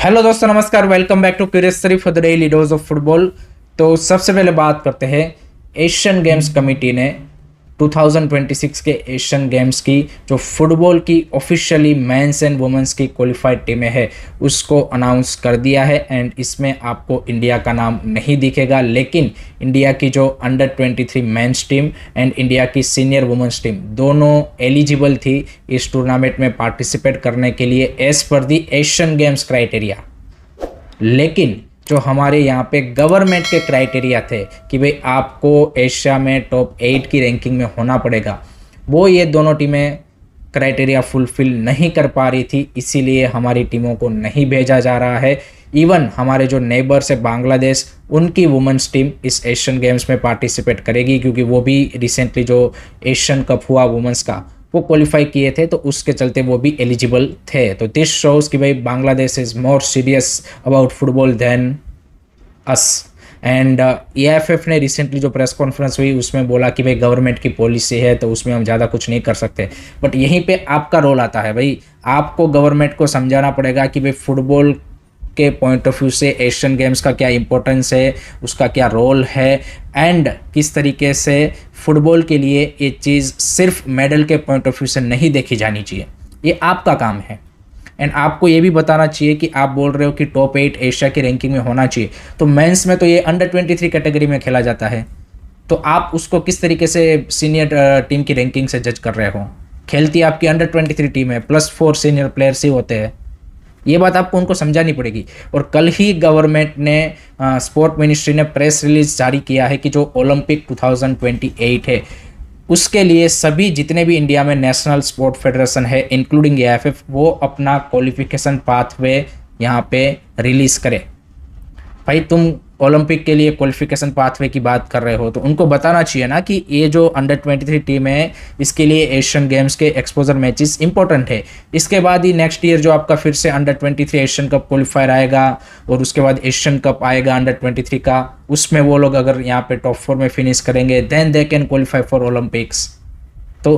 Hello दोस्तों, नमस्कार। Welcome back to curious for the daily dose of football. तो सबसे पहले बात करते हैं एशियन गेम्स कमेटी ने 2026 के एशियन गेम्स की जो फुटबॉल की ऑफिशियली मेंस एंड वुमेन्स की क्वालिफाइड टीमें हैं उसको अनाउंस कर दिया है। एंड इसमें आपको इंडिया का नाम नहीं दिखेगा, लेकिन इंडिया की जो under 23 men's team and India की सीनियर वुमेन्स टीम दोनों एलिजिबल थी इस टूर्नामेंट में पार्टिसिपेट करने के लिए एज पर दी एशियन गेम्स क्राइटेरिया। लेकिन जो हमारे यहाँ पे गवर्नमेंट के क्राइटेरिया थे कि भाई आपको एशिया में टॉप 8 की रैंकिंग में होना पड़ेगा, वो ये दोनों टीमें क्राइटेरिया फुलफिल नहीं कर पा रही थी, इसीलिए हमारी टीमों को नहीं भेजा जा रहा है। इवन हमारे जो नेबर्स है बांग्लादेश, उनकी वुमेन्स टीम इस एशियन गेम्स में पार्टिसिपेट करेगी, क्योंकि वो भी रिसेंटली जो एशियन कप हुआ वुमेन्स का वो क्वालिफाई किए थे, तो उसके चलते वो भी एलिजिबल थे। तो दिस शोज कि भाई Bangladesh is more serious about football than us. And EFF ने रिसेंटली जो प्रेस कॉन्फ्रेंस हुई उसमें बोला कि भाई गवर्नमेंट की पॉलिसी है तो उसमें हम ज़्यादा कुछ नहीं कर सकते। बट यहीं पे आपका रोल आता है भाई, आपको गवर्नमेंट को समझाना पड़ेगा कि भाई फुटबॉल के पॉइंट ऑफ व्यू से एशियन गेम्स का क्या इंपॉर्टेंस है, उसका क्या रोल है, एंड किस तरीके से फुटबॉल के लिए ये चीज़ सिर्फ मेडल के पॉइंट ऑफ व्यू से नहीं देखी जानी चाहिए। ये आपका काम है। एंड आपको ये भी बताना चाहिए कि आप बोल रहे हो कि टॉप 8 एशिया की रैंकिंग में होना चाहिए, तो मेंस में तो ये अंडर 23 कैटेगरी में खेला जाता है, तो आप उसको किस तरीके से सीनियर टीम की रैंकिंग से जज कर रहे हो। खेलती आपकी अंडर 23 टीम है, +4 सीनियर प्लेयर्स ही होते हैं। ये बात आपको उनको समझानी पड़ेगी। और कल ही गवर्नमेंट ने स्पोर्ट मिनिस्ट्री ने प्रेस रिलीज जारी किया है कि जो ओलंपिक 2028 है उसके लिए सभी जितने भी इंडिया में नेशनल स्पोर्ट फेडरेशन है इंक्लूडिंग EFF, वो अपना क्वालिफिकेशन पाथवे यहाँ पे रिलीज़ करे। भाई तुम ओलंपिक के लिए क्वालिफिकेशन पाथवे की बात कर रहे हो तो उनको बताना चाहिए ना कि ये जो अंडर 23 टीम है इसके लिए एशियन गेम्स के एक्सपोजर मैचेस इंपॉर्टेंट है। इसके बाद ही नेक्स्ट ईयर जो आपका फिर से अंडर 23 एशियन कप क्वालिफायर आएगा और उसके बाद एशियन कप आएगा अंडर 23 का, उसमें वो लोग अगर यहाँ पे टॉप 4 में फिनिश करेंगे then they can qualify for Olympics. तो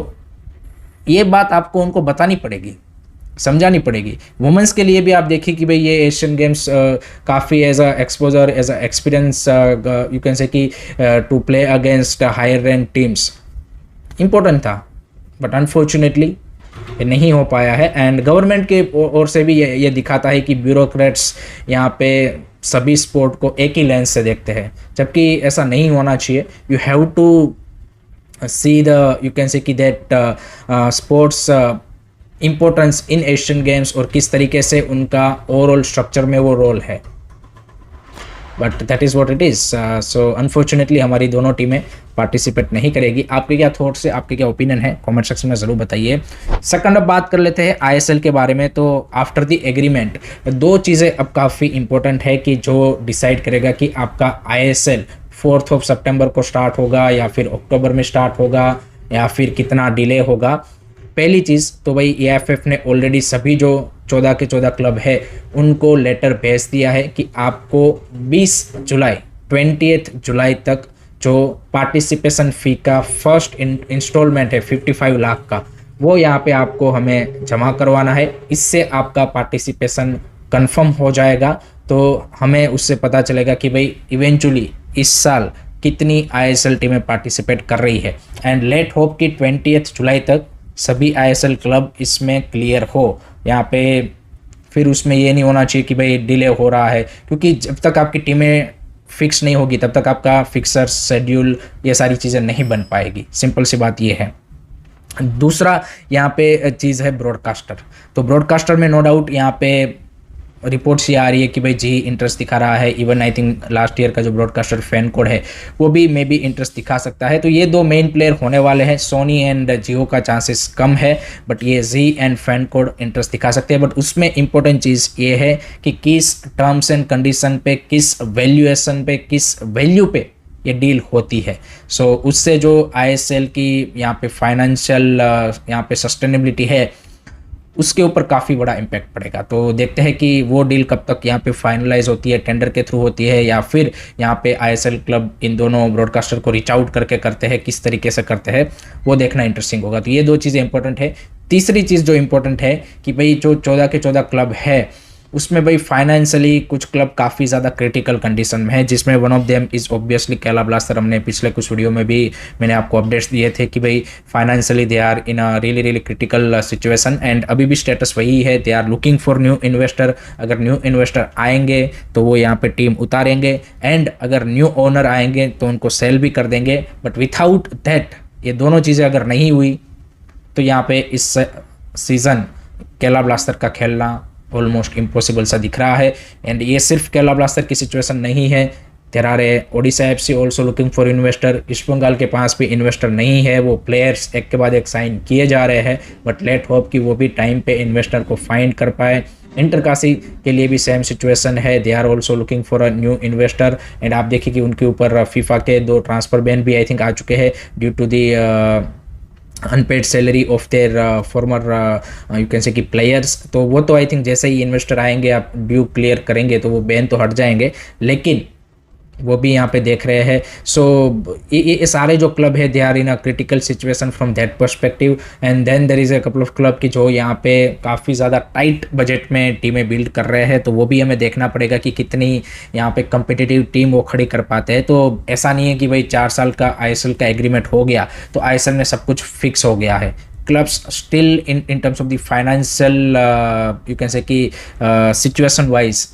ये बात आपको उनको बतानी पड़ेगी, समझानी पड़ेगी। वुमेंस के लिए भी आप देखिए कि भाई ये एशियन गेम्स काफ़ी as a exposure, as a experience you can say कि to play against higher rank teams important था, बट अनफॉर्चुनेटली ये नहीं हो पाया है। एंड गवर्नमेंट के ओर से भी ये दिखाता है कि ब्यूरोक्रेट्स यहाँ पे सभी स्पोर्ट को एक ही लेंस से देखते हैं, जबकि ऐसा नहीं होना चाहिए। You have to see the you can say कि that sports importance in Asian Games और किस तरीके से उनका ओवरऑल स्ट्रक्चर में वो रोल है। But that is what it is. So unfortunately हमारी दोनों टीमें पार्टिसिपेट नहीं करेगी। आपके क्या थॉट्स है, आपके क्या ओपिनियन है, कमेंट सेक्शन में ज़रूर बताइए। सेकंड अब बात कर लेते हैं ISL के बारे में। तो आफ्टर द एग्रीमेंट दो चीज़ें अब काफ़ी इंपॉर्टेंट है कि जो डिसाइड करेगा कि आपका ISL 4 सितंबर को स्टार्ट होगा या फिर अक्टूबर में स्टार्ट होगा या फिर कितना डिले होगा। पहली चीज़ तो भाई EFF ने ऑलरेडी सभी जो 14 के 14 क्लब है उनको लेटर भेज दिया है कि आपको 20 जुलाई तक जो पार्टिसिपेशन फ़ी का फर्स्ट इंस्टॉलमेंट है 55 लाख का, वो यहाँ पे आपको हमें जमा करवाना है। इससे आपका पार्टिसिपेशन कंफर्म हो जाएगा, तो हमें उससे पता चलेगा कि भाई इवेंचुअली इस साल कितनी ISL टीमें पार्टिसिपेट कर रही है। एंड लेट होप कि 20 जुलाई तक सभी ISL क्लब इसमें क्लियर हो। यहाँ पे फिर उसमें ये नहीं होना चाहिए कि भाई डिले हो रहा है, क्योंकि जब तक आपकी टीमें फिक्स नहीं होगी तब तक आपका फिक्सर शेड्यूल ये सारी चीज़ें नहीं बन पाएगी। सिंपल सी बात ये है। दूसरा यहाँ पे चीज़ है ब्रॉडकास्टर। तो ब्रॉडकास्टर में नो डाउट यहाँ पे रिपोर्ट्स ये आ रही है कि भाई जी इंटरेस्ट दिखा रहा है। Even I think last year का जो ब्रॉडकास्टर फैन कोड है वो भी मे बी इंटरेस्ट दिखा सकता है। तो ये दो मेन प्लेयर होने वाले हैं। सोनी एंड जियो का चांसेस कम है, बट ये जी एंड फैन कोड इंटरेस्ट दिखा सकते हैं। बट उसमें इंपॉर्टेंट चीज़ ये है कि किस टर्म्स एंड कंडीशन पे, किस वैल्यूएशन पे, किस वैल्यू पे ये डील होती है। सो उससे जो ISL की यहाँ पे फाइनेंशियल यहाँ पे सस्टेनेबिलिटी है उसके ऊपर काफ़ी बड़ा इम्पैक्ट पड़ेगा। तो देखते हैं कि वो डील कब तक यहाँ पे फाइनलाइज होती है, टेंडर के थ्रू होती है या फिर यहाँ पे ISL क्लब इन दोनों ब्रॉडकास्टर को रीच आउट करके करते हैं, किस तरीके से करते हैं वो देखना इंटरेस्टिंग होगा। तो ये दो चीज़ें इंपॉर्टेंट है। तीसरी चीज़ जो इंपॉर्टेंट है कि भाई जो 14 के 14 क्लब है उसमें भाई फाइनेंशियली कुछ क्लब काफ़ी ज़्यादा क्रिटिकल कंडीशन में है, जिसमें one of them is obviously केला ब्लास्टर। हमने पिछले कुछ वीडियो में भी मैंने आपको अपडेट्स दिए थे कि भाई financially they are in a really really critical situation, and अभी भी स्टेटस वही है, they are looking for new investor. अगर न्यू इन्वेस्टर आएंगे तो वो यहाँ पे टीम उतारेंगे, एंड अगर न्यू ओनर आएंगे तो उनको सेल भी कर देंगे। बट विथआउट दैट, ये दोनों चीज़ें अगर नहीं हुई तो यहाँ पे इस सीज़न केला ब्लास्टर का खेलना ऑलमोस्ट इम्पॉसिबल सा दिख रहा है। एंड ये सिर्फ केला ब्लास्टर की सिचुएशन नहीं है, there are Odisha FC also looking for investor. East Bengal के पास भी इन्वेस्टर नहीं है, वो प्लेयर्स एक के बाद एक साइन किए जा रहे हैं, बट लेट होप कि वो भी टाइम पे इन्वेस्टर को फाइंड कर पाए। इंटरकाशी के लिए भी सेम सिचुएशन है, they are also looking for a new investor. And आप देखिए कि उनके ऊपर फीफा के 2 ट्रांसफर बैन भी आई थिंक आ चुके हैं due to the unpaid salary of their former you can say कि प्लेयर्स। तो वो तो आई थिंक जैसे ही इन्वेस्टर आएंगे, आप ड्यू क्लियर करेंगे तो वो बैन तो हट जाएंगे, लेकिन वो भी यहाँ पे देख रहे हैं। सो ये सारे जो क्लब है they are in a critical situation from that perspective. And then there is a couple of club की जो यहाँ पे काफ़ी ज़्यादा टाइट बजट में टीमें बिल्ड कर रहे हैं, तो वो भी हमें देखना पड़ेगा कि कितनी यहाँ पे कंपिटिटिव टीम वो खड़ी कर पाते हैं। तो ऐसा नहीं है कि भाई 4 साल का आईएसएल का एग्रीमेंट हो गया तो आईएसएल में सब कुछ फिक्स हो गया है। Clubs still in terms of the financial you can say कि situation wise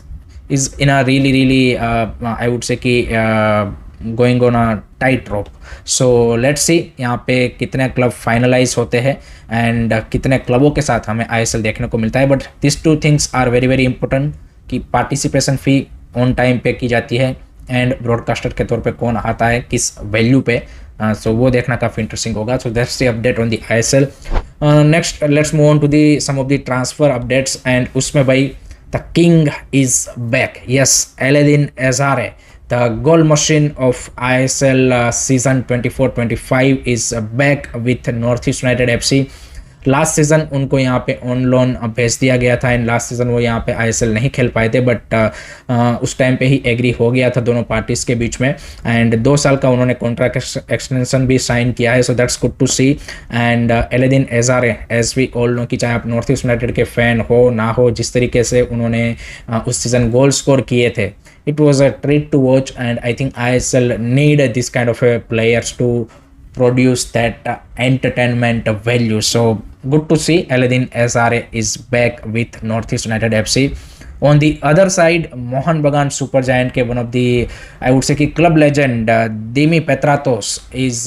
is in a really I would say कि going on a tight rope. So let's see यहाँ पे कितने क्लब फाइनलाइज होते हैं एंड कितने क्लबों के साथ हमें आईएसएल देखने को मिलता है। But this 2 things are very very important कि पार्टिसिपेशन फ़ी ऑन टाइम पे की जाती है एंड ब्रॉडकास्टर के तौर पे कौन आता है किस वैल्यू पे। सो वो देखना काफ़ी इंटरेस्टिंग होगा। So that's the update on the ISL. Next let's move on to the some of the transfer updates, and उसमें भाई the king is back. Yes, Aladin Azare, the goal machine of ISL season 24-25 is back with Northeast United FC. Last season उनको यहाँ पे on loan भेज दिया गया था, and last season वो यहाँ पे आईएसएल नहीं खेल पाए थे, बट उस टाइम पे ही एग्री हो गया था दोनों पार्टीज़ के बीच में, एंड 2 साल का उन्होंने कॉन्ट्रैक्ट एक्सटेंशन भी साइन किया है। So that's good to see. And Alaeddine Ajaraie, as we all know कि चाहे आप नॉर्थ ईस्ट यूनाइटेड के फ़ैन हो ना हो, जिस तरीके से उन्होंने उस सीज़न गोल स्कोर किए थे, it was a treat to watch. And I think ISL need this kind of players to produce that entertainment value. So good to see Aladin Azare is back with Northeast United FC. On the other side, Mohan Bagan Supergiant के one of the I would say कि club legend Dimi Petratos is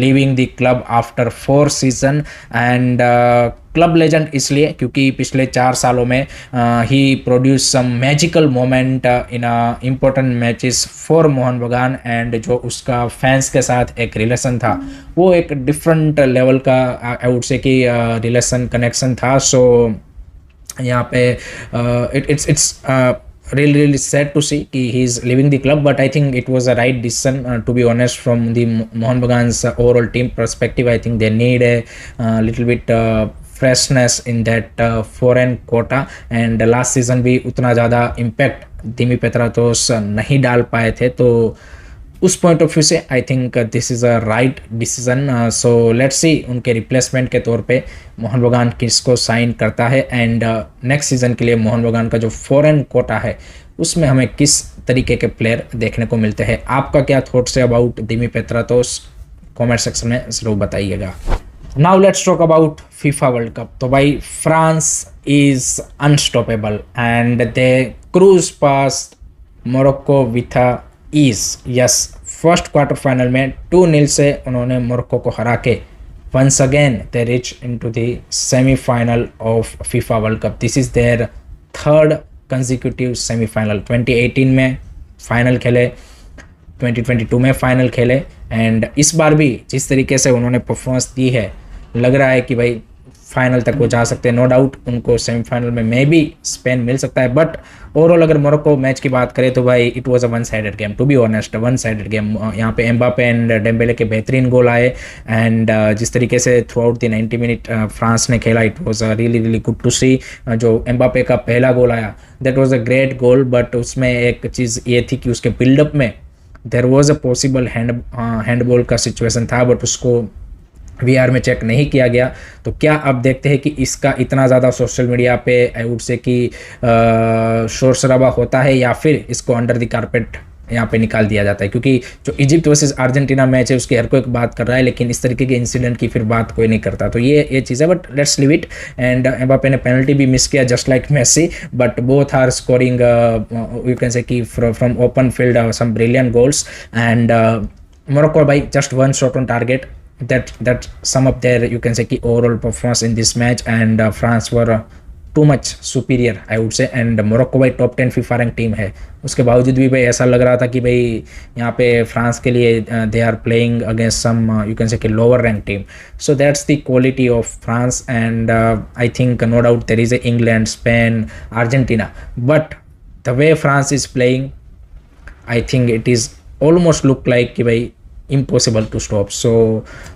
leaving the club after 4 season, and club legend इसलिए क्योंकि पिछले 4 सालों में ही produce some magical moment in important matches for Mohun Bagan, and जो उसका फैंस के साथ एक रिलेशन था वो एक डिफरेंट लेवल का आई वुड से कि रिलेशन कनेक्शन था। सो यहाँ पे it's really sad to see कि he is leaving the club, but I think it was a right decision to be honest from the Mohan Bagan's overall team perspective. I think they need a little bit freshness in that foreign quota, and last season भी उतना ज़्यादा impact दिमी पेत्रातोस नहीं डाल पाए थे, तो उस point of view से I think this is a right decision. So let's see उनके रिप्लेसमेंट के तौर पे मोहन बगान किसको साइन करता है, एंड नेक्स्ट सीज़न के लिए मोहन बगान का जो फॉरेन कोटा है उसमें हमें किस तरीके के प्लेयर देखने को मिलते हैं। आपका क्या थॉट्स है about Dimi Petratos, comment section में ज़रूर बताइएगा। Now let's talk about FIFA World Cup. तो भाई France is unstoppable and they cruise past Morocco with a ease. Yes, first quarter final में 2-0 से उन्होंने मोरक्को को हरा के once again they reach into the semifinal of FIFA World Cup. This is their third consecutive semifinal. 2018 में final खेले, 2022 में final खेले, एंड इस बार भी जिस तरीके से उन्होंने परफॉर्मेंस दी है लग रहा है कि भाई फाइनल तक वो जा सकते हैं। नो डाउट उनको सेमीफाइनल में मे भी स्पेन मिल सकता है, बट ओवरऑल अगर मोरक्को मैच की बात करें तो भाई it was a one sided game, to be honest one sided game. यहाँ पे एम्बापे एंड डेम्बेले के बेहतरीन गोल आए, एंड जिस तरीके से throughout the 90 minute France ने खेला it was really really good to see. जो एम्बापे का पहला गोल आया that was a great goal, but उसमें एक चीज़ ये थी कि उसके बिल्डअप में there was a possible handball का सिचुएशन था, बट उसको वीआर में चेक नहीं किया गया। तो क्या अब देखते हैं कि इसका इतना ज़्यादा सोशल मीडिया पे आई वुड से कि शोर शराबा होता है या फिर इसको अंडर द कारपेट यहाँ पे निकाल दिया जाता है, क्योंकि जो इजिप्ट वर्सेस अर्जेंटीना मैच है उसकी हर कोई बात कर रहा है, लेकिन इस तरीके के इंसिडेंट की फिर बात कोई नहीं करता। तो ये चीज़ है, but let's leave it. And Mbappe ने पेनल्टी भी मिस किया just like Messi, but both are scoring you can say कि from open field some brilliant goals. And Morocco भाई just one shot on target, that sum up their you can say कि overall performance in this match, and France were too much superior I would say। and Morocco भाई top 10 FIFA rank team है, उसके बावजूद भी भाई ऐसा लग रहा था कि भाई यहाँ पे फ्रांस के लिए they are playing against some you can say कि lower rank team. So that's the quality of France. And I think no doubt there is a England, Spain, Argentina, but the way France is playing I think it is almost look like कि भाई impossible to stop। so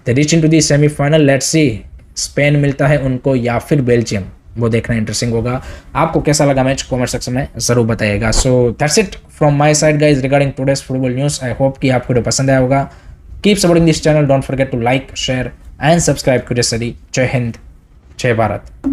they reach into the semi-final। let's see Spain मिलता है उनको या फिर Belgium, वो देखना interesting होगा। आपको कैसा लगा मैच कमेंट सेक्शन में ज़रूर बताइएगा। So that's it from my side guys regarding today's football news. I hope कि आपको ये पसंद आया होगा। Keep supporting this channel, don't forget to like, share and subscribe. Curious study. जय हिंद, जय भारत।